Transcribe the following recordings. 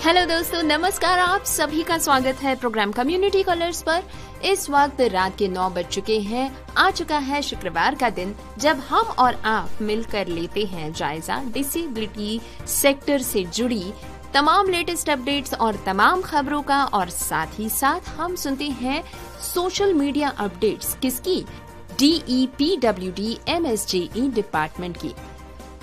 Hello दोस्तों, नमस्कार। आप सभी का स्वागत है प्रोग्राम कम्युनिटी कलर्स पर। इस वक्त रात के 9 बज चुके हैं। आ चुका है शुक्रवार का दिन, जब हम और आप मिलकर लेते हैं जायजा डिसेबिलिटी सेक्टर से जुड़ी तमाम लेटेस्ट अपडेट्स और तमाम खबरों का, और साथ ही साथ हम सुनते हैं सोशल मीडिया अपडेट्स किसकी, DEPWD MSJE डिपार्टमेंट की।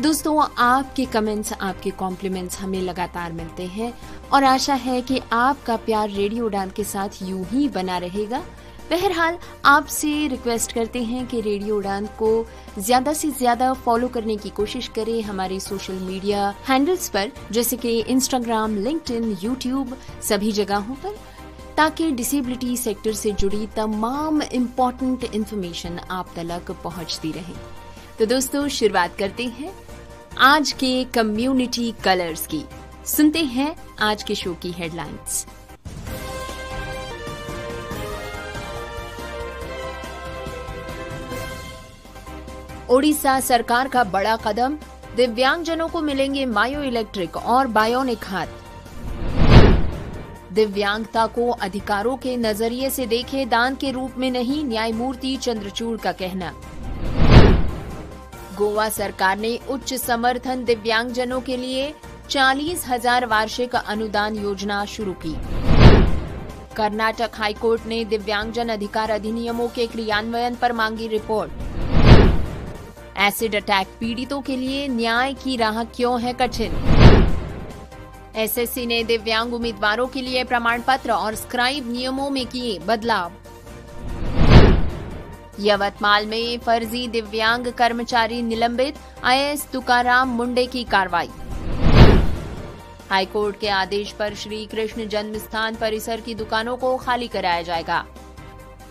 दोस्तों, आपके कमेंट्स, आपके कॉम्प्लीमेंट्स हमें लगातार मिलते हैं और आशा है कि आपका प्यार रेडियो उड़ान के साथ यूं ही बना रहेगा। बहरहाल, आपसे रिक्वेस्ट करते हैं कि रेडियो उड़ान को ज्यादा से ज्यादा फॉलो करने की कोशिश करें हमारे सोशल मीडिया हैंडल्स पर, जैसे कि इंस्टाग्राम, लिंक्डइन, यूट्यूब, सभी जगहों पर, ताकि डिसेबिलिटी सेक्टर से जुड़ी तमाम इम्पोर्टेंट इन्फॉर्मेशन आप तक पहुंचती रहे। तो दोस्तों, शुरुआत करते हैं आज के कम्युनिटी कलर्स की। सुनते हैं आज के शो की हेडलाइंस। ओडिशा सरकार का बड़ा कदम, दिव्यांगजनों को मिलेंगे मायो इलेक्ट्रिक और बायोनिक हाथ। दिव्यांगता को अधिकारों के नजरिए से देखे, दान के रूप में नहीं, न्यायमूर्ति चंद्रचूड़ का कहना। गोवा सरकार ने उच्च समर्थन दिव्यांगजनों के लिए 40,000 वार्षिक अनुदान योजना शुरू की। कर्नाटक हाईकोर्ट ने दिव्यांगजन अधिकार अधिनियमों के क्रियान्वयन पर मांगी रिपोर्ट। एसिड अटैक पीड़ितों के लिए न्याय की राह क्यों है कठिन। SSC ने दिव्यांग उम्मीदवारों के लिए प्रमाण पत्र और स्क्राइब नियमों में किए बदलाव। यवतमाल में फर्जी दिव्यांग कर्मचारी निलंबित, IAS तुकाराम मुंडे की कार्रवाई। हाईकोर्ट के आदेश पर श्री कृष्ण जन्मस्थान परिसर की दुकानों को खाली कराया जाएगा।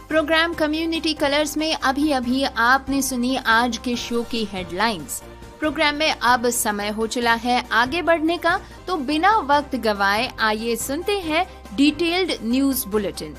प्रोग्राम कम्युनिटी कलर्स में अभी आपने सुनी आज के शो की हेडलाइंस। प्रोग्राम में अब समय हो चला है आगे बढ़ने का, तो बिना वक्त गवाए आइए सुनते हैं डिटेल्ड न्यूज बुलेटिन।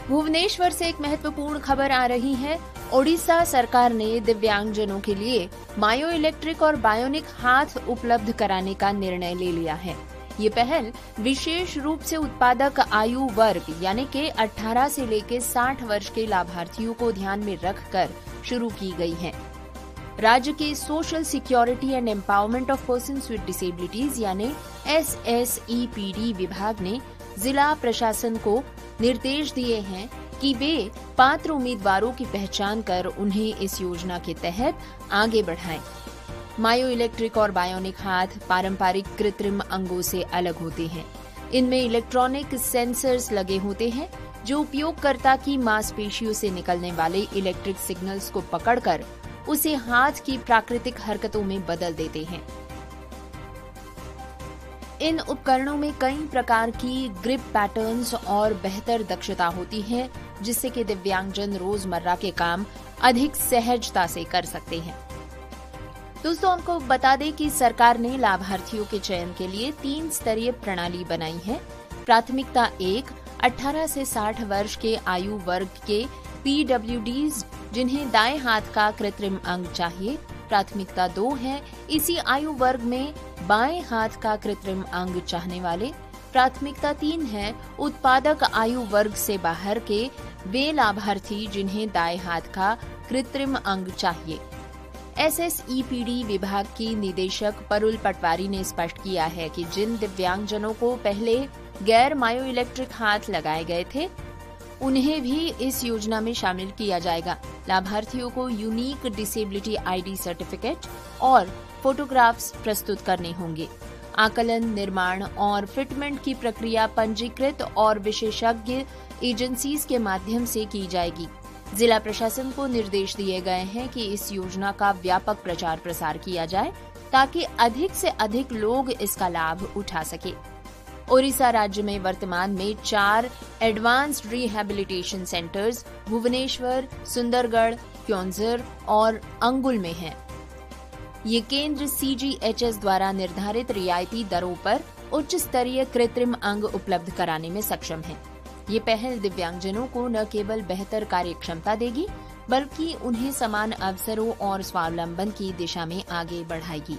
भुवनेश्वर से एक महत्वपूर्ण खबर आ रही है। ओडिशा सरकार ने दिव्यांगजनों के लिए मायो इलेक्ट्रिक और बायोनिक हाथ उपलब्ध कराने का निर्णय ले लिया है। ये पहल विशेष रूप से उत्पादक आयु वर्ग यानी कि 18 से लेकर 60 वर्ष के लाभार्थियों को ध्यान में रखकर शुरू की गई है। राज्य के social security and empowerment of persons with disabilities यानी SSEPD विभाग ने जिला प्रशासन को निर्देश दिए हैं कि वे पात्र उम्मीदवारों की पहचान कर उन्हें इस योजना के तहत आगे बढ़ाएं। मायो इलेक्ट्रिक और बायोनिक हाथ पारंपरिक कृत्रिम अंगों से अलग होते हैं। इनमें इलेक्ट्रॉनिक सेंसर्स लगे होते हैं जो उपयोगकर्ता की मांसपेशियों से निकलने वाले इलेक्ट्रिक सिग्नल्स को पकड़कर उसे हाथ की प्राकृतिक हरकतों में बदल देते हैं। इन उपकरणों में कई प्रकार की ग्रिप पैटर्न्स और बेहतर दक्षता होती है, जिससे कि दिव्यांगजन रोजमर्रा के काम अधिक सहजता से कर सकते हैं। दोस्तों, हमको बता दें कि सरकार ने लाभार्थियों के चयन के लिए 3 स्तरीय प्रणाली बनाई है। प्राथमिकता 1, 18 से 60 वर्ष के आयु वर्ग के PWDs जिन्हें दाएं हाथ का कृत्रिम अंग चाहिए। प्राथमिकता 2 है इसी आयु वर्ग में बाएं हाथ का कृत्रिम अंग चाहने वाले। प्राथमिकता 3 है उत्पादक आयु वर्ग से बाहर के वे लाभार्थी जिन्हें दाएं हाथ का कृत्रिम अंग चाहिए। SSEPD विभाग की निदेशक परुल पटवारी ने स्पष्ट किया है कि जिन दिव्यांगजनों को पहले गैर मायो इलेक्ट्रिक हाथ लगाए गए थे, उन्हें भी इस योजना में शामिल किया जाएगा। लाभार्थियों को यूनिक डिसेबिलिटी ID सर्टिफिकेट और फोटोग्राफ्स प्रस्तुत करने होंगे। आकलन, निर्माण और फिटमेंट की प्रक्रिया पंजीकृत और विशेषज्ञ एजेंसीज के माध्यम से की जाएगी। जिला प्रशासन को निर्देश दिए गए हैं कि इस योजना का व्यापक प्रचार प्रसार किया जाए ताकि अधिक से अधिक लोग इसका लाभ उठा सके। ओडिशा राज्य में वर्तमान में 4 advanced rehabilitation centres Bhubaneswar, Sundargarh, Keonjhar और अंगुल में हैं। ये केंद्र CGHS द्वारा निर्धारित रियायती दरों पर उच्च स्तरीय कृत्रिम अंग उपलब्ध कराने में सक्षम हैं। ये पहल दिव्यांगजनों को न केवल बेहतर कार्य क्षमता देगी बल्कि उन्हें समान अवसरों और स्वावलंबन की दिशा में आगे बढ़ाएगी।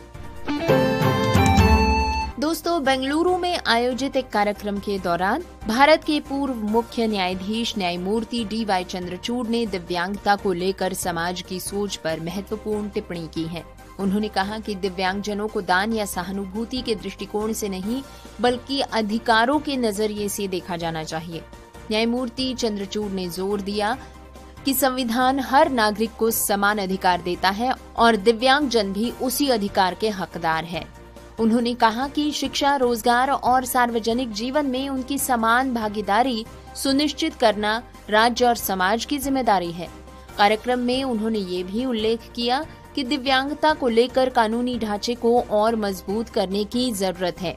दोस्तों, बेंगलुरु में आयोजित एक कार्यक्रम के दौरान भारत के पूर्व मुख्य न्यायाधीश न्यायमूर्ति DY चंद्रचूड़ ने दिव्यांगता को लेकर समाज की सोच पर महत्वपूर्ण टिप्पणी की है। उन्होंने कहा कि दिव्यांगजनों को दान या सहानुभूति के दृष्टिकोण से नहीं बल्कि अधिकारों के नजरिए से देखा जाना चाहिए। न्यायमूर्ति चंद्रचूड़ ने जोर दिया कि संविधान हर नागरिक को समान अधिकार देता है और दिव्यांगजन भी उसी अधिकार के हकदार है। उन्होंने कहा कि शिक्षा, रोजगार और सार्वजनिक जीवन में उनकी समान भागीदारी सुनिश्चित करना राज्य और समाज की जिम्मेदारी है। कार्यक्रम में उन्होंने ये भी उल्लेख किया कि दिव्यांगता को लेकर कानूनी ढांचे को और मजबूत करने की जरूरत है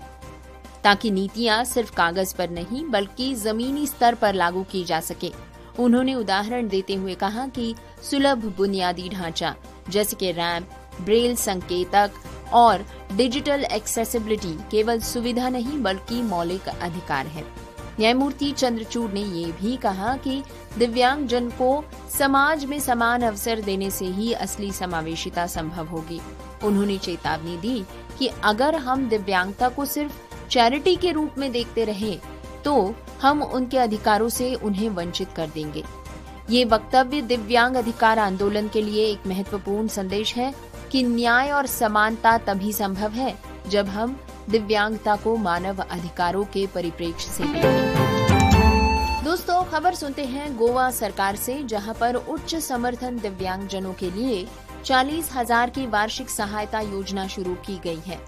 ताकि नीतियां सिर्फ कागज पर नहीं बल्कि जमीनी स्तर पर लागू की जा सके। उन्होंने उदाहरण देते हुए कहा कि सुलभ बुनियादी ढांचा जैसे कि रैंप, ब्रेल संकेतक और डिजिटल एक्सेसिबिलिटी केवल सुविधा नहीं बल्कि मौलिक अधिकार है। न्यायमूर्ति चंद्रचूड़ ने ये भी कहा कि दिव्यांगजन को समाज में समान अवसर देने से ही असली समावेशिता संभव होगी। उन्होंने चेतावनी दी कि अगर हम दिव्यांगता को सिर्फ चैरिटी के रूप में देखते रहें तो हम उनके अधिकारों से उन्हें वंचित कर देंगे। ये वक्तव्य दिव्यांग अधिकार आंदोलन के लिए एक महत्वपूर्ण संदेश है कि न्याय और समानता तभी संभव है जब हम दिव्यांगता को मानव अधिकारों के परिप्रेक्ष्य से देखें। दोस्तों, खबर सुनते हैं गोवा सरकार से, जहां पर उच्च समर्थन दिव्यांगजनों के लिए 40,000 की वार्षिक सहायता योजना शुरू की गई है।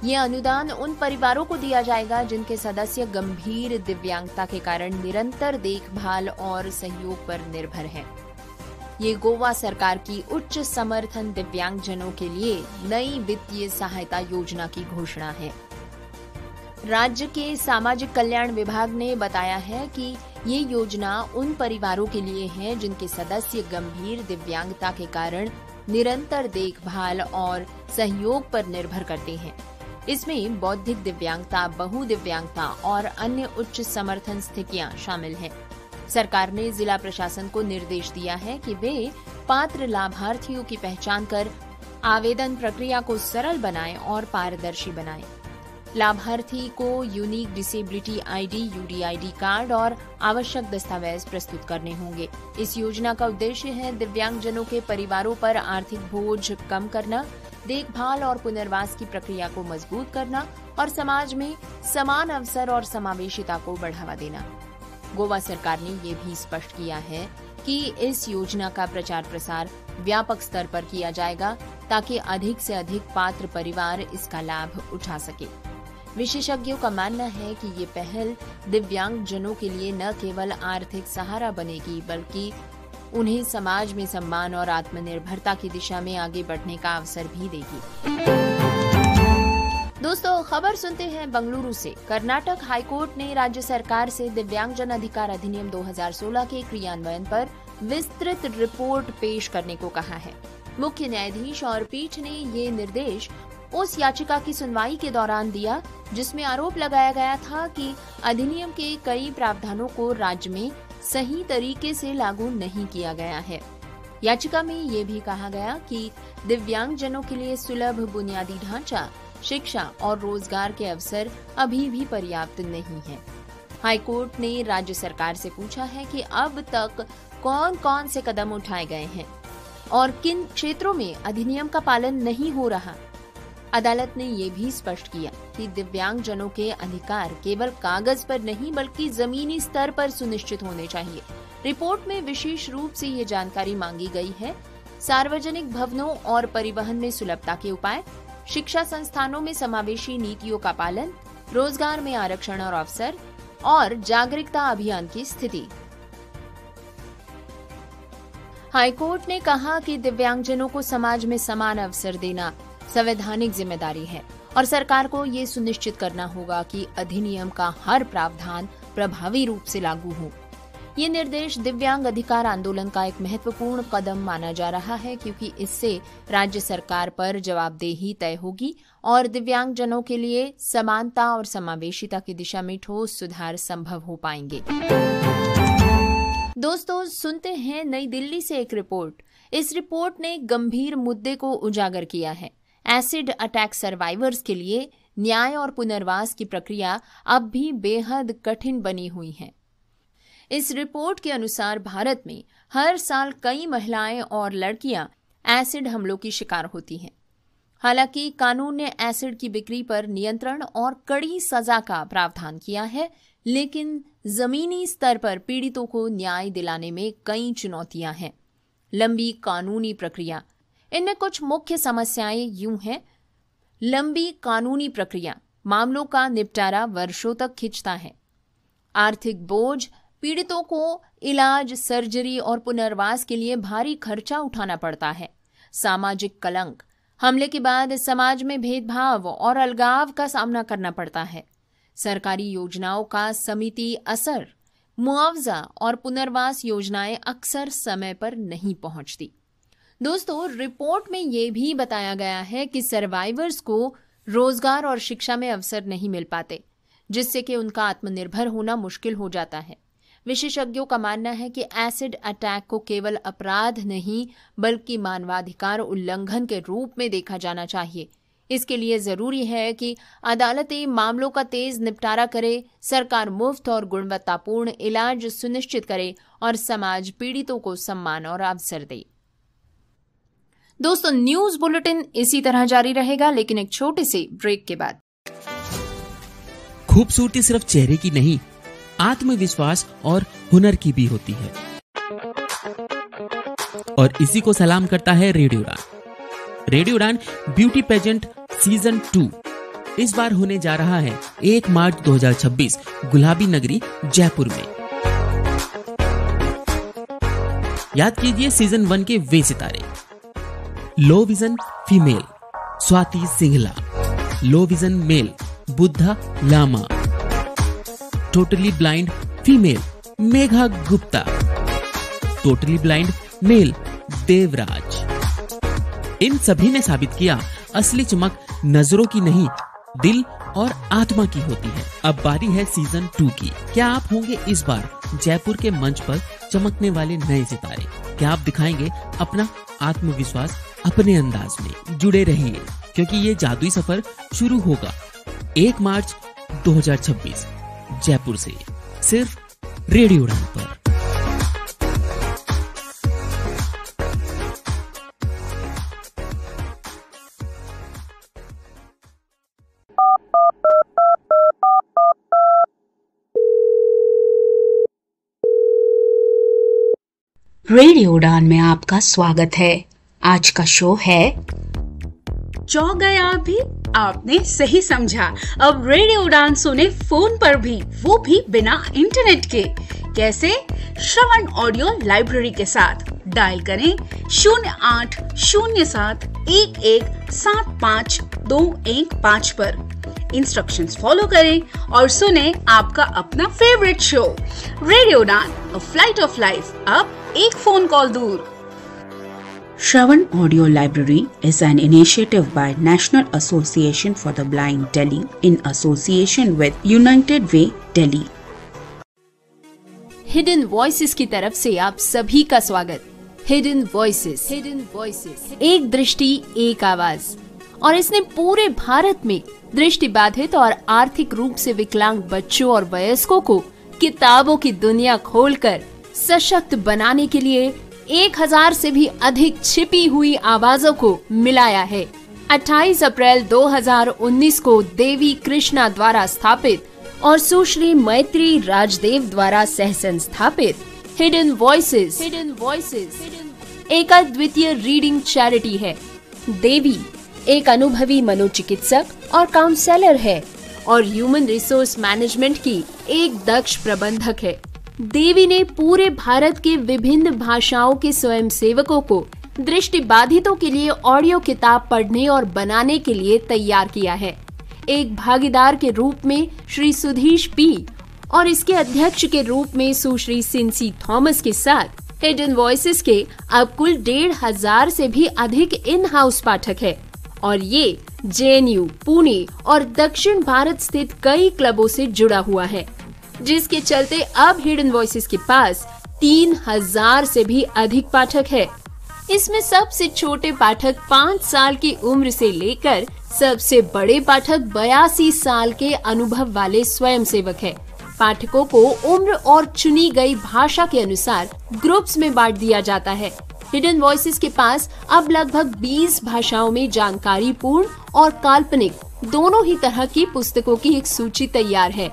ये अनुदान उन परिवारों को दिया जाएगा जिनके सदस्य गंभीर दिव्यांगता के कारण निरंतर देखभाल और सहयोग पर निर्भर हैं। ये गोवा सरकार की उच्च समर्थन दिव्यांगजनों के लिए नई वित्तीय सहायता योजना की घोषणा है। राज्य के सामाजिक कल्याण विभाग ने बताया है कि ये योजना उन परिवारों के लिए है जिनके सदस्य गंभीर दिव्यांगता के कारण निरंतर देखभाल और सहयोग पर निर्भर करते हैं। इसमें बौद्धिक दिव्यांगता, बहुदिव्यांगता और अन्य उच्च समर्थन स्थितियां शामिल हैं। सरकार ने जिला प्रशासन को निर्देश दिया है कि वे पात्र लाभार्थियों की पहचान कर आवेदन प्रक्रिया को सरल बनाएं और पारदर्शी बनाएं। लाभार्थी को unique disability ID UDID card और आवश्यक दस्तावेज प्रस्तुत करने होंगे। इस योजना का उद्देश्य है दिव्यांगजनों के परिवारों पर आर्थिक बोझ कम करना, देखभाल और पुनर्वास की प्रक्रिया को मजबूत करना और समाज में समान अवसर और समावेशिता को बढ़ावा देना। गोवा सरकार ने ये भी स्पष्ट किया है कि इस योजना का प्रचार प्रसार व्यापक स्तर पर किया जाएगा ताकि अधिक से अधिक पात्र परिवार इसका लाभ उठा सके। विशेषज्ञों का मानना है कि ये पहल दिव्यांगजनों के लिए न केवल आर्थिक सहारा बनेगी बल्कि उन्हें समाज में सम्मान और आत्मनिर्भरता की दिशा में आगे बढ़ने का अवसर भी देगी। दोस्तों, खबर सुनते हैं बेंगलुरु से। कर्नाटक हाईकोर्ट ने राज्य सरकार से दिव्यांगजन अधिकार अधिनियम 2016 के क्रियान्वयन पर विस्तृत रिपोर्ट पेश करने को कहा है। मुख्य न्यायाधीश और पीठ ने ये निर्देश उस याचिका की सुनवाई के दौरान दिया जिसमें आरोप लगाया गया था कि अधिनियम के कई प्रावधानों को राज्य में सही तरीके से लागू नहीं किया गया है। याचिका में ये भी कहा गया कि दिव्यांगजनों के लिए सुलभ बुनियादी ढांचा, शिक्षा और रोजगार के अवसर अभी भी पर्याप्त नहीं है। हाईकोर्ट ने राज्य सरकार से पूछा है कि अब तक कौन कौन से कदम उठाए गए हैं और किन क्षेत्रों में अधिनियम का पालन नहीं हो रहा। अदालत ने ये भी स्पष्ट किया कि दिव्यांगजनों के अधिकार केवल कागज पर नहीं बल्कि जमीनी स्तर पर सुनिश्चित होने चाहिए। रिपोर्ट में विशेष रूप से ये जानकारी मांगी गई है सार्वजनिक भवनों और परिवहन में सुलभता के उपाय, शिक्षा संस्थानों में समावेशी नीतियों का पालन, रोजगार में आरक्षण और अवसर और जागरूकता अभियान की स्थिति। हाईकोर्ट ने कहा कि दिव्यांगजनों को समाज में समान अवसर देना संवैधानिक जिम्मेदारी है और सरकार को ये सुनिश्चित करना होगा कि अधिनियम का हर प्रावधान प्रभावी रूप से लागू हो। ये निर्देश दिव्यांग अधिकार आंदोलन का एक महत्वपूर्ण कदम माना जा रहा है, क्योंकि इससे राज्य सरकार पर जवाबदेही तय होगी और दिव्यांगजनों के लिए समानता और समावेशिता की दिशा में ठोस सुधार संभव हो पाएंगे। दोस्तों, सुनते हैं नई दिल्ली से एक रिपोर्ट। इस रिपोर्ट ने गंभीर मुद्दे को उजागर किया है। एसिड अटैक सर्वाइवर्स के लिए न्याय और पुनर्वास की प्रक्रिया अब भी बेहद कठिन बनी हुई है। इस रिपोर्ट के अनुसार भारत में हर साल कई महिलाएं और लड़कियां एसिड हमलों की शिकार होती हैं। हालांकि कानून ने एसिड की बिक्री पर नियंत्रण और कड़ी सजा का प्रावधान किया है, लेकिन जमीनी स्तर पर पीड़ितों को न्याय दिलाने में कई चुनौतियां हैं। लंबी कानूनी प्रक्रिया। इनमें कुछ मुख्य समस्याएं यूं हैं। लंबी कानूनी प्रक्रिया मामलों का निपटारा वर्षों तक खिंचता है। आर्थिक बोझ। पीड़ितों को इलाज, सर्जरी और पुनर्वास के लिए भारी खर्चा उठाना पड़ता है। सामाजिक कलंक। हमले के बाद समाज में भेदभाव और अलगाव का सामना करना पड़ता है। सरकारी योजनाओं का समिति असर। मुआवजा और पुनर्वास योजनाएं अक्सर समय पर नहीं पहुंचती। दोस्तों, रिपोर्ट में यह भी बताया गया है कि सर्वाइवर्स को रोजगार और शिक्षा में अवसर नहीं मिल पाते, जिससे कि उनका आत्मनिर्भर होना मुश्किल हो जाता है। विशेषज्ञों का मानना है कि एसिड अटैक को केवल अपराध नहीं बल्कि मानवाधिकार उल्लंघन के रूप में देखा जाना चाहिए। इसके लिए जरूरी है कि अदालतें मामलों का तेज निपटारा करे, सरकार मुफ्त और गुणवत्तापूर्ण इलाज सुनिश्चित करे और समाज पीड़ितों को सम्मान और अवसर दे। दोस्तों, न्यूज बुलेटिन इसी तरह जारी रहेगा, लेकिन एक छोटे से ब्रेक के बाद। खूबसूरती सिर्फ चेहरे की नहीं, आत्मविश्वास और हुनर की भी होती है, और इसी को सलाम करता है रेडियो उड़ान। रेडियो उड़ान ब्यूटी पेजेंट सीजन 2 इस बार होने जा रहा है 1 मार्च 2026 गुलाबी नगरी जयपुर में। याद कीजिए सीजन 1 के वे सितारे: low vision female Swati Singhla, low vision male Buddha Lama, totally blind female Megha Gupta, totally blind male Devraj. इन सभी ने साबित किया असली चमक नजरों की नहीं, दिल और आत्मा की होती है। अब बारी है सीजन 2 की। क्या आप होंगे इस बार जयपुर के मंच पर चमकने वाले नए सितारे? क्या आप दिखाएंगे अपना आत्मविश्वास अपने अंदाज में? जुड़े रहिए, क्योंकि ये जादुई सफर शुरू होगा 1 मार्च 2026 जयपुर से, सिर्फ रेडियो उड़ान पर। रेडियो उड़ान में आपका स्वागत है। आज का शो है चौंक गए आप भी? आपने सही समझा। अब रेडियो उड़ान सुने फोन पर भी, वो भी बिना इंटरनेट के। कैसे? श्रवण ऑडियो लाइब्रेरी के साथ। डायल करें 0807117525 पर। इंस्ट्रक्शंस फॉलो करें और सुने आपका अपना फेवरेट शो रेडियो उड़ान, अ फ्लाइट ऑफ लाइफ, अब एक फोन कॉल दूर। Shravan Audio Library is an initiative by National Association for the Blind Delhi in association with United Way Delhi. Hidden voices की तरफ से आप सभी का स्वागत। हिडन वॉइसेस, एक दृष्टि एक आवाज, और इसने पूरे भारत में दृष्टिबाधित और आर्थिक रूप से विकलांग बच्चों और वयस्कों को किताबों की दुनिया खोलकर सशक्त बनाने के लिए 1000 से भी अधिक छिपी हुई आवाजों को मिलाया है। 28 अप्रैल 2019 को देवी कृष्णा द्वारा स्थापित और सुश्री मैत्री राजदेव द्वारा सह संस्थापित हिडन वॉइसेस एक अद्वितीय रीडिंग चैरिटी है। देवी एक अनुभवी मनोचिकित्सक और काउंसलर है और ह्यूमन रिसोर्स मैनेजमेंट की एक दक्ष प्रबंधक है। देवी ने पूरे भारत के विभिन्न भाषाओं के स्वयंसेवकों को दृष्टिबाधितों के लिए ऑडियो किताब पढ़ने और बनाने के लिए तैयार किया है। एक भागीदार के रूप में श्री सुधीश पी और इसके अध्यक्ष के रूप में सुश्री सिंसी थॉमस के साथ हिडन वॉइसेस के अब कुल 1,500 से भी अधिक इन हाउस पाठक है और ये JNU, पुणे और दक्षिण भारत स्थित कई क्लबों से जुड़ा हुआ है, जिसके चलते अब हिडन वॉइसेस के पास 3,000 से भी अधिक पाठक है। इसमें सबसे छोटे पाठक 5 साल की उम्र से लेकर सबसे बड़े पाठक 82 साल के अनुभव वाले स्वयंसेवक है। पाठकों को उम्र और चुनी गई भाषा के अनुसार ग्रुप्स में बांट दिया जाता है। हिडन वॉइसेस के पास अब लगभग 20 भाषाओं में जानकारी पूर्ण और काल्पनिक दोनों ही तरह की पुस्तकों की एक सूची तैयार है।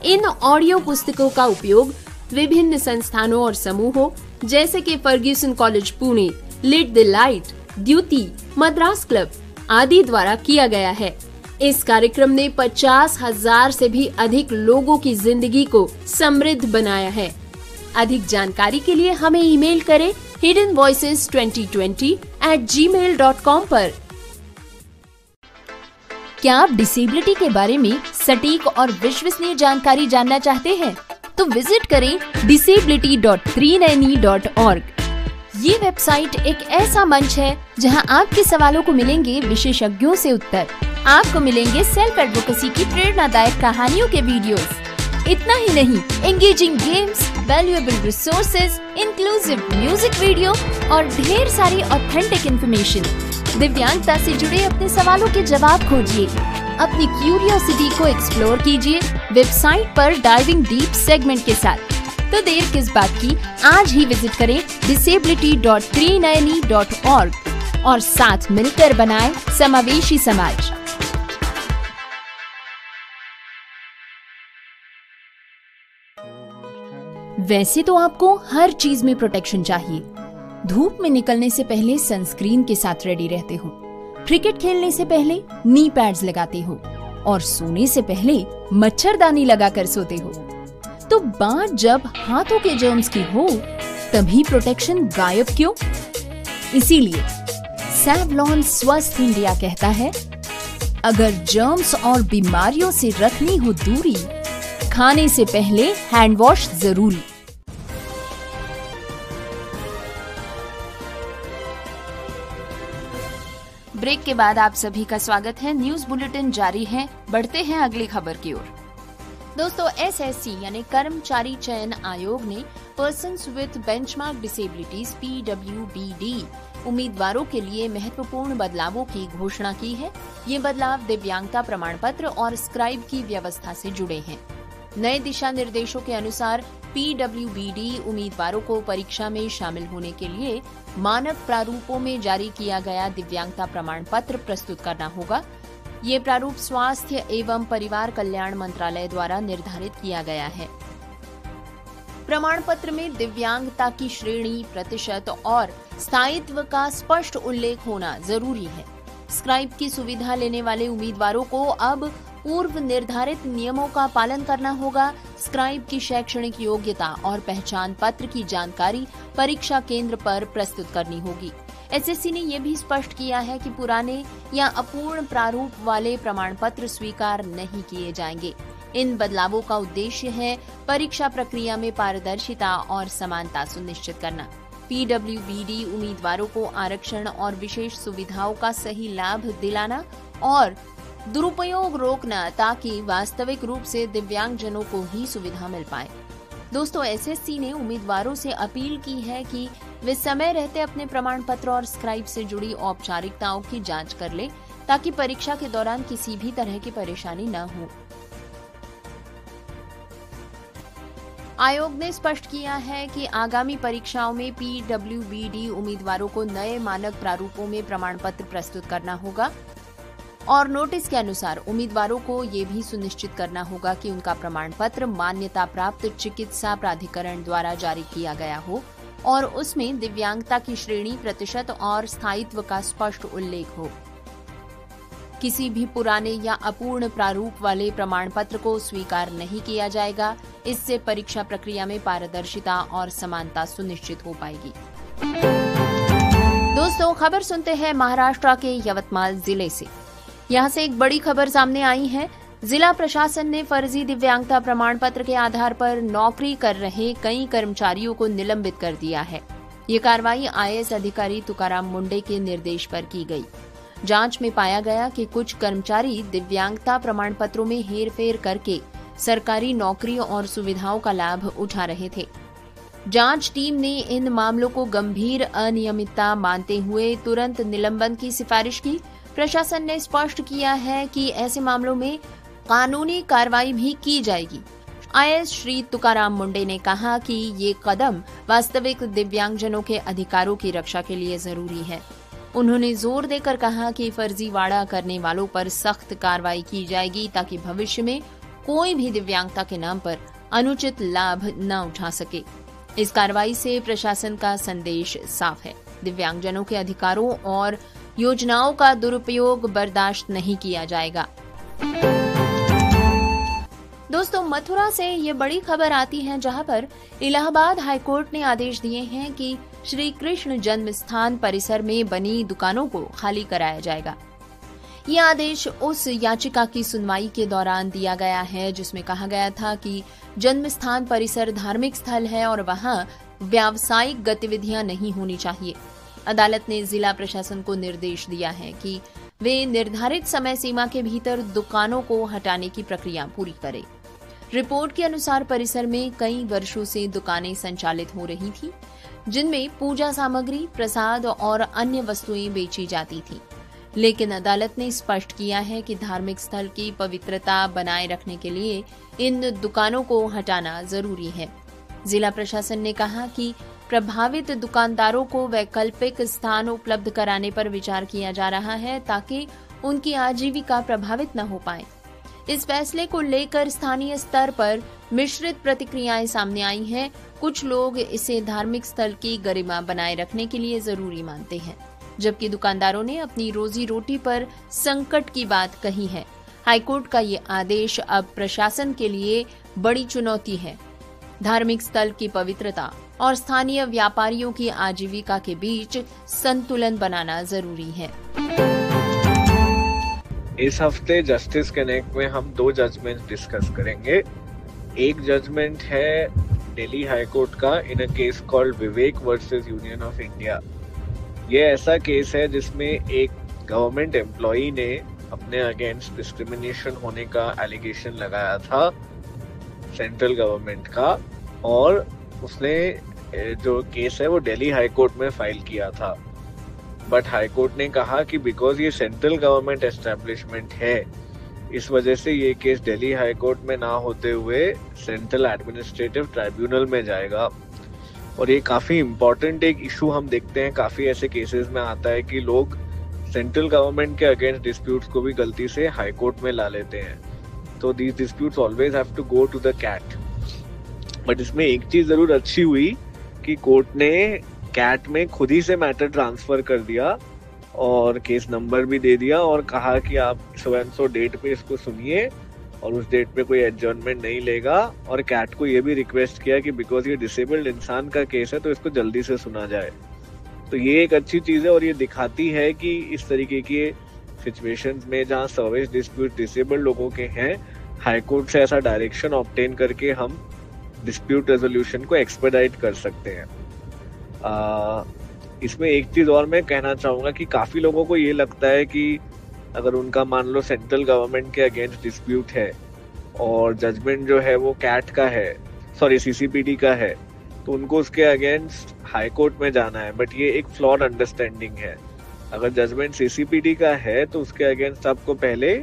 इन ऑडियो पुस्तकों का उपयोग विभिन्न संस्थानों और समूहों जैसे कि Fergusson college Pune, lit the light, Dyuti, Madras club आदि द्वारा किया गया है। इस कार्यक्रम ने 50,000 से भी अधिक लोगों की जिंदगी को समृद्ध बनाया है। अधिक जानकारी के लिए हमें ईमेल करें hiddenvoices2020@gmail.com पर। क्या आप डिसेबिलिटी के बारे में सटीक और विश्वसनीय जानकारी जानना चाहते हैं? तो विजिट करें disability.390.org। ये वेबसाइट एक ऐसा मंच है जहां आपके सवालों को मिलेंगे विशेषज्ञों से उत्तर। आपको मिलेंगे सेल्फ एडवोकेसी की प्रेरणादायक कहानियों के वीडियोस। इतना ही नहीं, engaging games, valuable resources, inclusive music video और ढेर सारी ऑथेंटिक इंफॉर्मेशन। दिव्यांगता से जुड़े अपने सवालों के जवाब खोजिए, अपनी क्यूरियोसिटी को एक्सप्लोर कीजिए वेबसाइट पर डाइविंग डीप सेगमेंट के साथ। तो देर किस बात की, आज ही विजिट करें disability.390.org और साथ मिलकर बनाएं समावेशी समाज। वैसे तो आपको हर चीज में प्रोटेक्शन चाहिए। धूप में निकलने से पहले सनस्क्रीन के साथ रेडी रहते हो, क्रिकेट खेलने से पहले नी पैड्स लगाते हो और सोने से पहले मच्छरदानी लगाकर सोते हो। तो बात जब हाथों के जर्म्स की हो तभी प्रोटेक्शन गायब क्यों? इसीलिए सैवलॉन स्वस्थ इंडिया कहता है, अगर जर्म्स और बीमारियों से रखनी हो दूरी, खाने से पहले हैंड वॉश जरूरी। ब्रेक के बाद आप सभी का स्वागत है। न्यूज बुलेटिन जारी है, बढ़ते हैं अगली खबर की ओर। दोस्तों, SSC यानी कर्मचारी चयन आयोग ने persons with benchmark disabilities PWBD उम्मीदवारों के लिए महत्वपूर्ण बदलावों की घोषणा की है। ये बदलाव दिव्यांगता प्रमाण पत्र और स्क्राइब की व्यवस्था से जुड़े हैं। नए दिशा निर्देशों के अनुसार PWBD उम्मीदवारों को परीक्षा में शामिल होने के लिए मानक प्रारूपों में जारी किया गया दिव्यांगता प्रमाण पत्र प्रस्तुत करना होगा। ये प्रारूप स्वास्थ्य एवं परिवार कल्याण मंत्रालय द्वारा निर्धारित किया गया है। प्रमाण पत्र में दिव्यांगता की श्रेणी, प्रतिशत और स्थायित्व का स्पष्ट उल्लेख होना जरूरी है। स्क्राइब की सुविधा लेने वाले उम्मीदवारों को अब पूर्व निर्धारित नियमों का पालन करना होगा। स्क्राइब की शैक्षणिक योग्यता और पहचान पत्र की जानकारी परीक्षा केंद्र पर प्रस्तुत करनी होगी। SSC ने यह भी स्पष्ट किया है कि पुराने या अपूर्ण प्रारूप वाले प्रमाण पत्र स्वीकार नहीं किए जाएंगे। इन बदलावों का उद्देश्य है परीक्षा प्रक्रिया में पारदर्शिता और समानता सुनिश्चित करना। PWBD उम्मीदवारों को आरक्षण और विशेष सुविधाओं का सही लाभ दिलाना और दुरुपयोग रोकना, ताकि वास्तविक रूप से दिव्यांगजनों को ही सुविधा मिल पाए। दोस्तों, SSC ने उम्मीदवारों से अपील की है कि वे समय रहते अपने प्रमाण पत्र और स्क्राइब से जुड़ी औपचारिकताओं की जांच कर ले, ताकि परीक्षा के दौरान किसी भी तरह की परेशानी न हो। आयोग ने स्पष्ट किया है कि आगामी परीक्षाओं में PWBD उम्मीदवारों को नए मानक प्रारूपों में प्रमाण पत्र प्रस्तुत करना होगा और नोटिस के अनुसार उम्मीदवारों को ये भी सुनिश्चित करना होगा कि उनका प्रमाण पत्र मान्यता प्राप्त चिकित्सा प्राधिकरण द्वारा जारी किया गया हो और उसमें दिव्यांगता की श्रेणी, प्रतिशत और स्थायित्व का स्पष्ट उल्लेख हो। किसी भी पुराने या अपूर्ण प्रारूप वाले प्रमाण पत्र को स्वीकार नहीं किया जाएगा। इससे परीक्षा प्रक्रिया में पारदर्शिता और समानता सुनिश्चित हो पाएगी। दोस्तों, खबर सुनते हैं महाराष्ट्र के यवतमाल जिले से। यहाँ से एक बड़ी खबर सामने आई है। जिला प्रशासन ने फर्जी दिव्यांगता प्रमाण पत्र के आधार पर नौकरी कर रहे कई कर्मचारियों को निलंबित कर दिया है। ये कार्रवाई IAS अधिकारी तुकाराम मुंडे के निर्देश पर की गई। जांच में पाया गया कि कुछ कर्मचारी दिव्यांगता प्रमाण पत्रों में हेरफेर करके सरकारी नौकरियों और सुविधाओं का लाभ उठा रहे थे। जांच टीम ने इन मामलों को गंभीर अनियमितता मानते हुए तुरंत निलंबन की सिफारिश की। प्रशासन ने स्पष्ट किया है कि ऐसे मामलों में कानूनी कार्रवाई भी की जाएगी। IAS श्री तुकाराम मुंडे ने कहा कि ये कदम वास्तविक दिव्यांगजनों के अधिकारों की रक्षा के लिए जरूरी है। उन्होंने जोर देकर कहा कि फर्जीवाड़ा करने वालों पर सख्त कार्रवाई की जाएगी ताकि भविष्य में कोई भी दिव्यांगता के नाम पर अनुचित लाभ न उठा सके। इस कार्रवाई से प्रशासन का संदेश साफ है, दिव्यांगजनों के अधिकारों और योजनाओं का दुरुपयोग बर्दाश्त नहीं किया जाएगा। दोस्तों, मथुरा से ये बड़ी खबर आती है जहां पर इलाहाबाद हाईकोर्ट ने आदेश दिए हैं कि श्री कृष्ण जन्म स्थान परिसर में बनी दुकानों को खाली कराया जाएगा। ये आदेश उस याचिका की सुनवाई के दौरान दिया गया है जिसमें कहा गया था कि जन्म स्थान परिसर धार्मिक स्थल है और वहां व्यावसायिक गतिविधियां नहीं होनी चाहिए। अदालत ने जिला प्रशासन को निर्देश दिया है कि वे निर्धारित समय सीमा के भीतर दुकानों को हटाने की प्रक्रिया पूरी करें। रिपोर्ट के अनुसार परिसर में कई वर्षों से दुकानें संचालित हो रही थी, जिनमें पूजा सामग्री, प्रसाद और अन्य वस्तुएं बेची जाती थी। लेकिन अदालत ने स्पष्ट किया है कि धार्मिक स्थल की पवित्रता बनाए रखने के लिए इन दुकानों को हटाना जरूरी है। जिला प्रशासन ने कहा कि प्रभावित दुकानदारों को वैकल्पिक स्थान उपलब्ध कराने पर विचार किया जा रहा है ताकि उनकी आजीविका प्रभावित न हो पाए। इस फैसले को लेकर स्थानीय स्तर पर मिश्रित प्रतिक्रियाएं सामने आई हैं। कुछ लोग इसे धार्मिक स्थल की गरिमा बनाए रखने के लिए जरूरी मानते हैं, जबकि दुकानदारों ने अपनी रोजी रोटी पर संकट की बात कही है। हाईकोर्ट का ये आदेश अब प्रशासन के लिए बड़ी चुनौती है। धार्मिक स्थल की पवित्रता और स्थानीय व्यापारियों की आजीविका के बीच संतुलन बनाना जरूरी है। इस हफ्ते जस्टिस कनेक्ट में हम 2 जजमेंट डिस्कस करेंगे। एक जजमेंट है दिल्ली हाई कोर्ट का in a case called Vivek versus union of India. ये ऐसा केस है जिसमें एक गवर्नमेंट एम्प्लॉई ने अपने अगेंस्ट डिस्क्रिमिनेशन होने का एलिगेशन लगाया था सेंट्रल गवर्नमेंट का, और उसने जो केस है वो दिल्ली हाई कोर्ट में फाइल किया था। बट हाई कोर्ट ने कहा कि बिकॉज ये सेंट्रल गवर्नमेंट एस्टेब्लिशमेंट है, इस वजह से ये केस दिल्ली हाई कोर्ट में ना होते हुए सेंट्रल एडमिनिस्ट्रेटिव ट्राइब्यूनल में जाएगा। और ये काफी इम्पोर्टेंट एक इशू हम देखते हैं, काफी ऐसे केसेस में आता है कि लोग सेंट्रल गवर्नमेंट के अगेंस्ट डिस्प्यूट्स को भी गलती से हाई कोर्ट में ला लेते हैं। तो these disputes always have to go to the CAT. But इसमें एक चीज जरूर अच्छी हुई कि कोर्ट ने कैट में खुद ही से मैटर ट्रांसफर कर दिया और केस नंबर भी दे दिया और कहा कि आप सो डेट पे इसको सुनिए, और उस डेट पे कोई एडजर्नमेंट नहीं लेगा। और कैट को ये भी रिक्वेस्ट किया कि बिकॉज ये डिसेबल्ड इंसान का केस है तो इसको जल्दी से सुना जाए। तो ये एक अच्छी चीज है और ये दिखाती है कि इस तरीके की सिचुएशंस में जहाँ सर्विस डिस्प्यूट डिसेबल्ड लोगों के हैं, हाई कोर्ट से ऐसा डायरेक्शन ऑब्टेन करके हम डिस्प्यूट रेजोल्यूशन को एक्सपेडाइट कर सकते हैं। इसमें एक चीज और मैं कहना चाहूंगा कि काफी लोगों को ये लगता है कि अगर उनका मान लो सेंट्रल गवर्नमेंट के अगेंस्ट डिस्प्यूट है और जजमेंट जो है वो कैट का है, सॉरी सीसीपीडी का है, तो उनको उसके अगेंस्ट हाई कोर्ट में जाना है। बट ये एक फ्लॉड अंडरस्टैंडिंग है। अगर जजमेंट सीसीपीडी का है तो उसके अगेंस्ट आपको पहले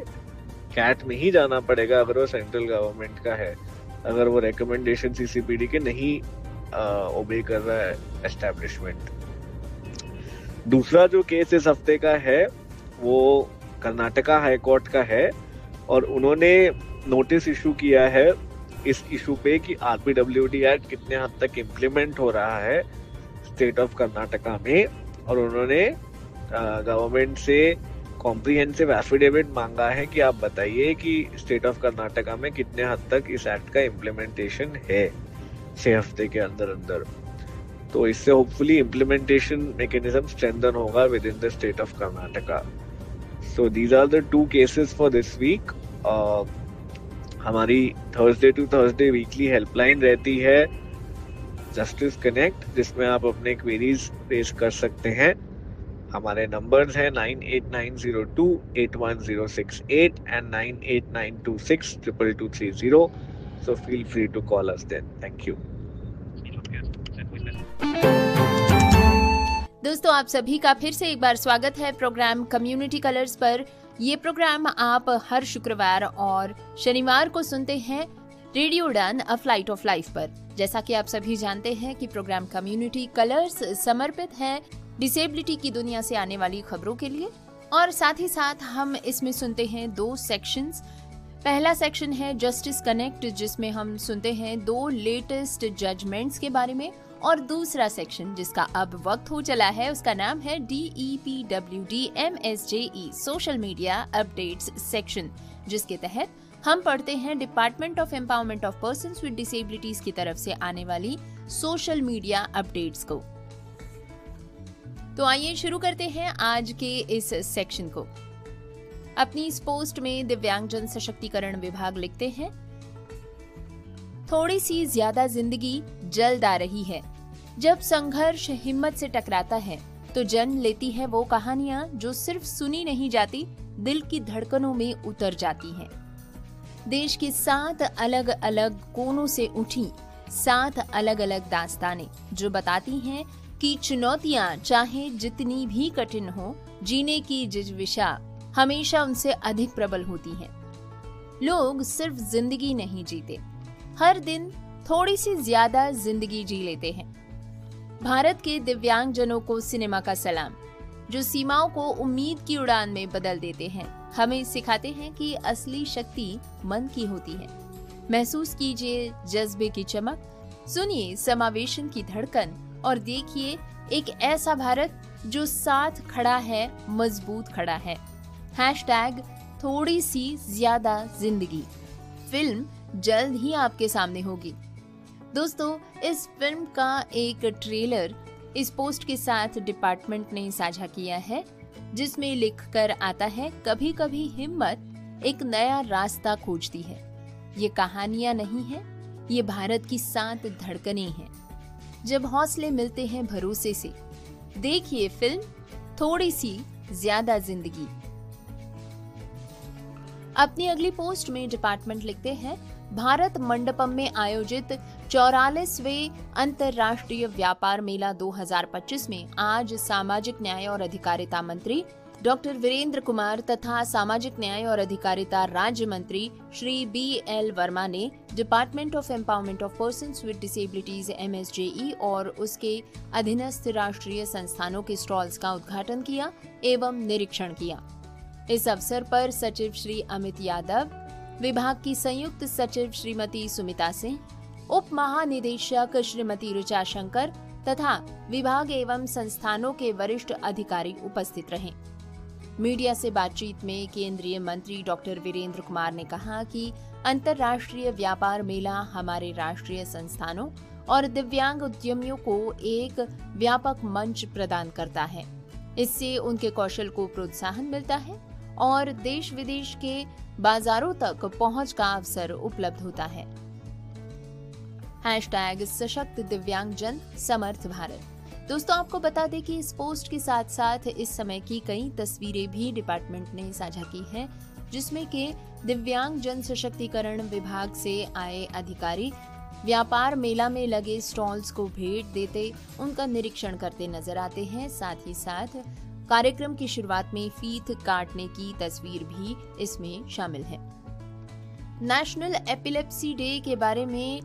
कैट में ही जाना पड़ेगा अगर वो सेंट्रल गवर्नमेंट का है, अगर वो रिकमेंडेशन सीसीपीडी के नहीं ओबे कर रहा है एस्टैब्लिशमेंट। दूसरा जो केस इस हफ्ते का है वो कर्नाटका हाई कोर्ट का है और उन्होंने नोटिस इशू किया है इस इशू पे कि आरपीडब्ल्यूडी एक्ट कितने हद तक इम्प्लीमेंट हो रहा है स्टेट ऑफ कर्नाटका में। और उन्होंने गवर्नमेंट से कॉम्प्रिहेंसिव एफिडेविट मांगा है कि आप बताइए कि स्टेट ऑफ कर्नाटका में कितने हद तक इस एक्ट का इम्प्लीमेंटेशन है 6 हफ्ते के अंदर अंदर। तो इससे होपफुली इम्प्लीमेंटेशन मैकेनिज्म स्ट्रेंथन होगा with in the state of Karnataka. So these are the 2 cases for this week. हमारी Thursday to Thursday weekly helpline रहती है जस्टिस कनेक्ट, जिसमें आप अपने क्वेरीज पेश कर सकते हैं। हमारे नंबर्स हैं 9890281068 and 9892622230। So feel free to call us then. Thank you. दोस्तों, आप सभी का फिर से एक बार स्वागत है प्रोग्राम कम्युनिटी कलर्स पर। ये प्रोग्राम आप हर शुक्रवार और शनिवार को सुनते हैं रेडियो उड़ान अ फ्लाइट ऑफ लाइफ पर। जैसा कि आप सभी जानते हैं कि प्रोग्राम कम्युनिटी कलर्स समर्पित है डिसेबिलिटी की दुनिया से आने वाली खबरों के लिए, और साथ ही साथ हम इसमें सुनते हैं 2 सेक्शंस। पहला सेक्शन है जस्टिस कनेक्ट, जिसमें हम सुनते हैं 2 लेटेस्ट जजमेंट्स के बारे में, और दूसरा सेक्शन जिसका अब वक्त हो चला है उसका नाम है DEPWD-MSJE social media updates section, जिसके तहत हम पढ़ते हैं department of empowerment of persons with disabilities की तरफ से आने वाली सोशल मीडिया अपडेट्स को। तो आइए शुरू करते हैं आज के इस सेक्शन को। अपनी इस पोस्ट में दिव्यांगजन सशक्तिकरण विभाग लिखते हैं, थोड़ी सी ज्यादा जिंदगी जल्द आ रही है। जब संघर्ष हिम्मत से टकराता है तो जन्म लेती है वो कहानियां जो सिर्फ सुनी नहीं जाती, दिल की धड़कनों में उतर जाती हैं। देश के 7 अलग अलग कोनों से उठी 7 अलग अलग दास्तानें जो बताती हैं कि चुनौतियां चाहे जितनी भी कठिन हो, जीने की जिज्विशा हमेशा उनसे अधिक प्रबल होती है। लोग सिर्फ जिंदगी नहीं जीते, हर दिन थोड़ी सी ज्यादा जिंदगी जी लेते हैं। भारत के दिव्यांगजनों को सिनेमा का सलाम, जो सीमाओं को उम्मीद की उड़ान में बदल देते हैं, हमें सिखाते हैं कि असली शक्ति मन की होती है। महसूस कीजिए जज्बे की चमक, सुनिए समावेशन की धड़कन, और देखिए एक ऐसा भारत जो साथ खड़ा है, मजबूत खड़ा है। हैशटैग थोड़ी सी ज्यादा जिंदगी फिल्म जल्द ही आपके सामने होगी। दोस्तों, इस फिल्म का एक ट्रेलर इस पोस्ट के साथ डिपार्टमेंट ने साझा किया है, जिसमें लिखकर आता है, कभी कभी हिम्मत एक नया रास्ता खोजती है। ये कहानियां नहीं है, ये भारत की 7 धड़कनें हैं। जब हौसले मिलते हैं भरोसे से, देखिए फिल्म थोड़ी सी ज्यादा जिंदगी। अपनी अगली पोस्ट में डिपार्टमेंट लिखते हैं, भारत मंडपम में आयोजित 44वें अंतर्राष्ट्रीय व्यापार मेला 2025 में आज सामाजिक न्याय और अधिकारिता मंत्री डॉक्टर वीरेंद्र कुमार तथा सामाजिक न्याय और अधिकारिता राज्य मंत्री श्री BL वर्मा ने department of empowerment of persons with disabilities MSJE और उसके अधीनस्थ राष्ट्रीय संस्थानों के स्टॉल्स का उद्घाटन किया एवं निरीक्षण किया। इस अवसर पर सचिव श्री अमित यादव, विभाग की संयुक्त सचिव श्रीमती सुमिता सिंह, उप महानिदेशक श्रीमती ऋचा शंकर तथा विभाग एवं संस्थानों के वरिष्ठ अधिकारी उपस्थित रहे। मीडिया से बातचीत में केंद्रीय मंत्री डॉक्टर वीरेंद्र कुमार ने कहा कि अंतर्राष्ट्रीय व्यापार मेला हमारे राष्ट्रीय संस्थानों और दिव्यांग उद्यमियों को एक व्यापक मंच प्रदान करता है। इससे उनके कौशल को प्रोत्साहन मिलता है और देश विदेश के बाजारों तक पहुंच का अवसर उपलब्ध होता है। हैशटैग सशक्त दिव्यांगजन समर्थ भारत। दोस्तों, आपको बता दें कि इस पोस्ट के साथ साथ इस समय की कई तस्वीरें भी डिपार्टमेंट ने साझा की हैं, जिसमें के दिव्यांग जन सशक्तिकरण विभाग से आए अधिकारी व्यापार मेला में लगे स्टॉल्स को भेंट देते, उनका निरीक्षण करते नजर आते हैं। साथ ही साथ कार्यक्रम की शुरुआत में फीत काटने की तस्वीर भी इसमें शामिल है। नेशनल एपिलेप्सी डे के बारे में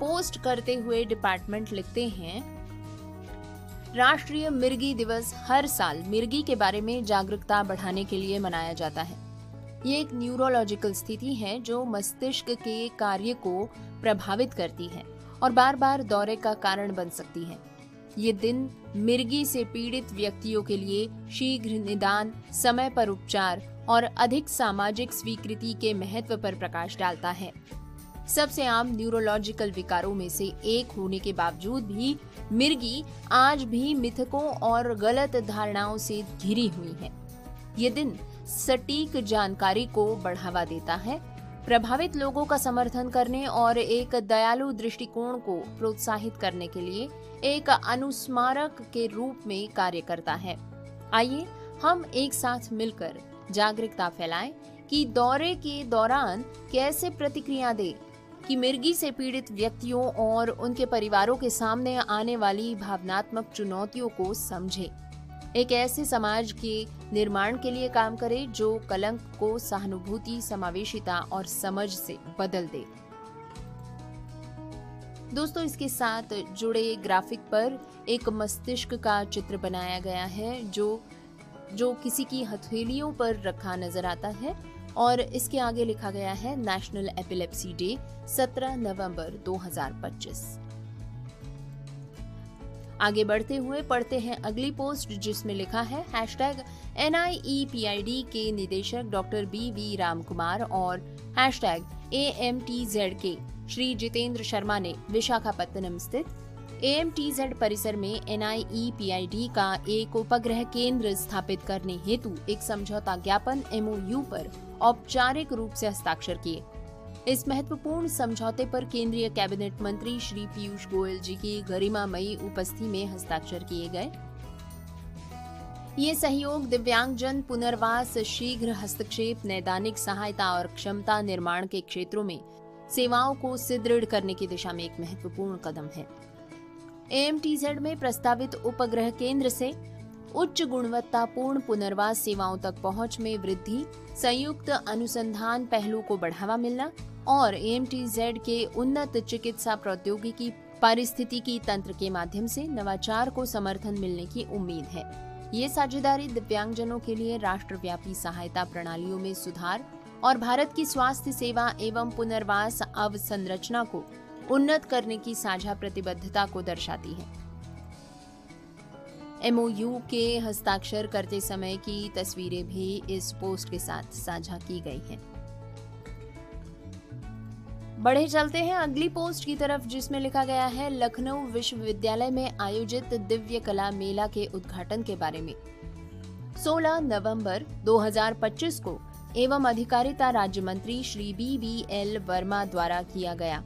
पोस्ट करते हुए डिपार्टमेंट लिखते हैं, राष्ट्रीय मिर्गी दिवस हर साल मिर्गी के बारे में जागरूकता बढ़ाने के लिए मनाया जाता है। ये एक न्यूरोलॉजिकल स्थिति है जो मस्तिष्क के कार्य को प्रभावित करती है और बार बार दौरे का कारण बन सकती है। ये दिन मिर्गी से पीड़ित व्यक्तियों के लिए शीघ्र निदान, समय पर उपचार और अधिक सामाजिक स्वीकृति के महत्व पर प्रकाश डालता है। सबसे आम न्यूरोलॉजिकल विकारों में से एक होने के बावजूद भी मिर्गी आज भी मिथकों और गलत धारणाओं से घिरी हुई है। ये दिन सटीक जानकारी को बढ़ावा देता है, प्रभावित लोगों का समर्थन करने और एक दयालु दृष्टिकोण को प्रोत्साहित करने के लिए एक अनुस्मारक के रूप में कार्य करता है। आइए हम एक साथ मिलकर जागरूकता फैलाएं कि दौरे के दौरान कैसे प्रतिक्रिया दें, कि मिर्गी से पीड़ित व्यक्तियों और उनके परिवारों के सामने आने वाली भावनात्मक चुनौतियों को समझें। एक ऐसे समाज के निर्माण के लिए काम करें जो कलंक को सहानुभूति, समावेशिता और समझ से बदल दे। दोस्तों, इसके साथ जुड़े ग्राफिक पर एक मस्तिष्क का चित्र बनाया गया है जो किसी की हथेलियों पर रखा नजर आता है और इसके आगे लिखा गया है नेशनल एपिलेप्सी डे 17 नवंबर 2025। आगे बढ़ते हुए पढ़ते हैं अगली पोस्ट जिसमें लिखा है #NIEPID के निदेशक डॉक्टर BV रामकुमार और #AMTZ के श्री जितेंद्र शर्मा ने विशाखापत्तनम स्थित AMTZ परिसर में NIEPID का एक उपग्रह केंद्र स्थापित करने हेतु एक समझौता ज्ञापन MOU पर औपचारिक रूप से हस्ताक्षर किए। इस महत्वपूर्ण समझौते पर केंद्रीय कैबिनेट मंत्री श्री पीयूष गोयल जी की गरिमामयी उपस्थिति में हस्ताक्षर किए गए। ये सहयोग दिव्यांगजन पुनर्वास, शीघ्र हस्तक्षेप, नैदानिक सहायता और क्षमता निर्माण के क्षेत्रों में सेवाओं को सुदृढ़ करने की दिशा में एक महत्वपूर्ण कदम है। AMTZ में प्रस्तावित उपग्रह केंद्र से उच्च गुणवत्तापूर्ण पुनर्वास सेवाओं तक पहुंच में वृद्धि, संयुक्त अनुसंधान पहलू को बढ़ावा मिलना और AMTZ के उन्नत चिकित्सा प्रौद्योगिकी, पारिस्थितिकी तंत्र के माध्यम से नवाचार को समर्थन मिलने की उम्मीद है। ये साझेदारी दिव्यांगजनों के लिए राष्ट्रव्यापी सहायता प्रणालियों में सुधार और भारत की स्वास्थ्य सेवा एवं पुनर्वास अवसंरचना को उन्नत करने की साझा प्रतिबद्धता को दर्शाती है। MOU के हस्ताक्षर करते समय की तस्वीरें भी इस पोस्ट के साथ साझा की गई हैं। बढ़े चलते हैं अगली पोस्ट की तरफ जिसमें लिखा गया है लखनऊ विश्वविद्यालय में आयोजित दिव्य कला मेला के उद्घाटन के बारे में 16 नवंबर 2025 को एवं अधिकारिता राज्य मंत्री श्री BBL वर्मा द्वारा किया गया।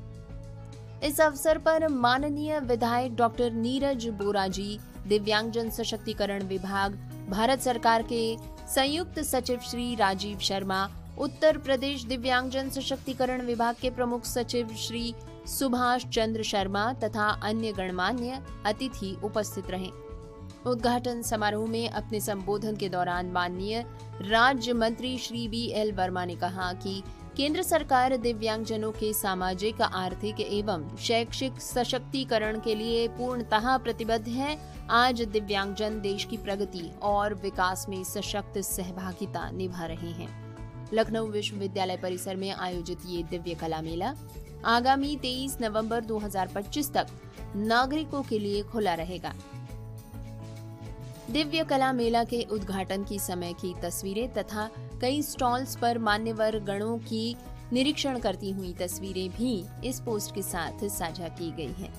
इस अवसर पर माननीय विधायक डॉक्टर नीरज बोरा जी, दिव्यांगजन सशक्तिकरण विभाग, भारत सरकार के संयुक्त सचिव श्री राजीव शर्मा, उत्तर प्रदेश दिव्यांगजन सशक्तिकरण विभाग के प्रमुख सचिव श्री सुभाष चंद्र शर्मा तथा अन्य गणमान्य अतिथि उपस्थित रहे। उद्घाटन समारोह में अपने संबोधन के दौरान माननीय राज्य मंत्री श्री BL वर्मा ने कहा कि केंद्र सरकार दिव्यांगजनों के सामाजिक, आर्थिक एवं शैक्षिक सशक्तिकरण के लिए पूर्णतः प्रतिबद्ध है। आज दिव्यांगजन देश की प्रगति और विकास में सशक्त सहभागिता निभा रहे हैं। लखनऊ विश्वविद्यालय परिसर में आयोजित ये दिव्य कला मेला आगामी 23 नवंबर 2025 तक नागरिकों के लिए खुला रहेगा। दिव्य कला मेला के उद्घाटन की समय की तस्वीरें तथा कई स्टॉल्स पर मान्यवर गणों की निरीक्षण करती हुई तस्वीरें भी इस पोस्ट के साथ साझा की गई हैं।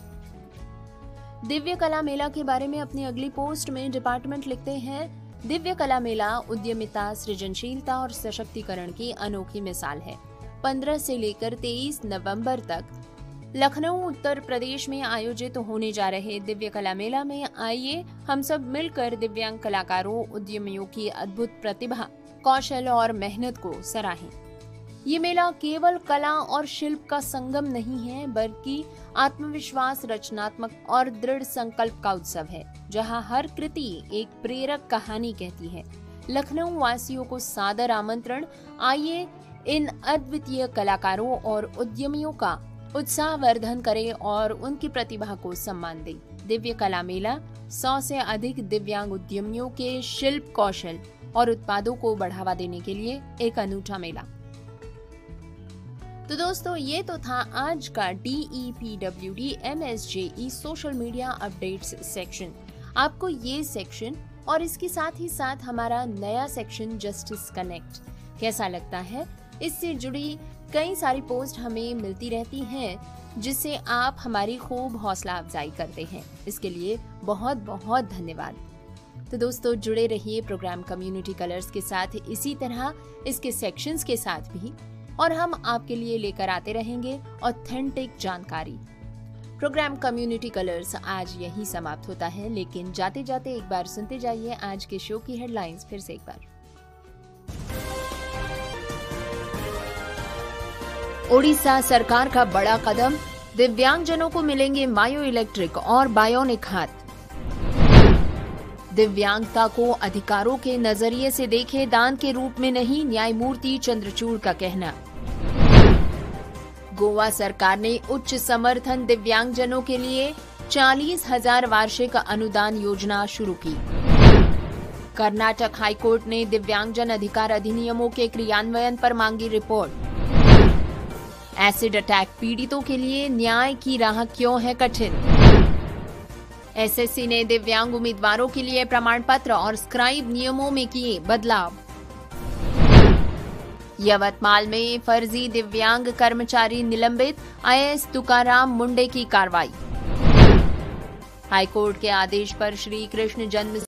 दिव्य कला मेला के बारे में अपनी अगली पोस्ट में डिपार्टमेंट लिखते हैं, दिव्य कला मेला उद्यमिता, सृजनशीलता और सशक्तिकरण की अनोखी मिसाल है। 15 से लेकर 23 नवंबर तक लखनऊ उत्तर प्रदेश में आयोजित होने जा रहे दिव्य कला मेला में आइए हम सब मिलकर दिव्यांग कलाकारों, उद्यमियों की अद्भुत प्रतिभा, कौशल और मेहनत को सराहें। ये मेला केवल कला और शिल्प का संगम नहीं है, बल्कि आत्मविश्वास, रचनात्मक और दृढ़ संकल्प का उत्सव है, जहां हर कृति एक प्रेरक कहानी कहती है। लखनऊ वासियों को सादर आमंत्रण, आइए इन अद्वितीय कलाकारों और उद्यमियों का उत्साहवर्धन करें और उनकी प्रतिभा को सम्मान दें। दिव्य कला मेला 100 से अधिक दिव्यांग उद्यमियों के शिल्प, कौशल और उत्पादों को बढ़ावा देने के लिए एक अनूठा मेला। तो दोस्तों, ये तो था आज का DEPWD MSJE social media updates section. आपको ये सेक्शन और इसके साथ ही साथ हमारा नया सेक्शन जस्टिस कनेक्ट कैसा लगता है? इससे जुड़ी कई सारी पोस्ट हमें मिलती रहती हैं, जिससे आप हमारी खूब हौसला अफजाई करते हैं। इसके लिए बहुत बहुत धन्यवाद। तो दोस्तों, जुड़े रहिए प्रोग्राम कम्युनिटी कलर्स के साथ, इसी तरह इसके सेक्शंस के साथ भी। और हम आपके लिए लेकर आते रहेंगे ऑथेंटिक जानकारी। प्रोग्राम कम्युनिटी कलर्स आज यहीं समाप्त होता है, लेकिन जाते जाते एक बार सुनते जाइए आज के शो की हेडलाइंस फिर से एक बार। ओडिशा सरकार का बड़ा कदम, दिव्यांगजनों को मिलेंगे मायो इलेक्ट्रिक और बायोनिक हाथ। दिव्यांगता को अधिकारों के नजरिए से देखे, दान के रूप में नहीं, न्यायमूर्ति चंद्रचूड़ का कहना। गोवा सरकार ने उच्च समर्थन दिव्यांगजनों के लिए 40,000 वार्षिक अनुदान योजना शुरू की। कर्नाटक हाईकोर्ट ने दिव्यांगजन अधिकार अधिनियमों के क्रियान्वयन पर मांगी रिपोर्ट। एसिड अटैक पीड़ितों के लिए न्याय की राह क्यों है कठिन। एसएससी ने दिव्यांग उम्मीदवारों के लिए प्रमाण पत्र और स्क्राइब नियमों में किए बदलाव। यवतमाल में फर्जी दिव्यांग कर्मचारी निलंबित, आईएएस तुकाराम मुंडे की कार्रवाई। हाईकोर्ट के आदेश पर श्री कृष्ण जन्म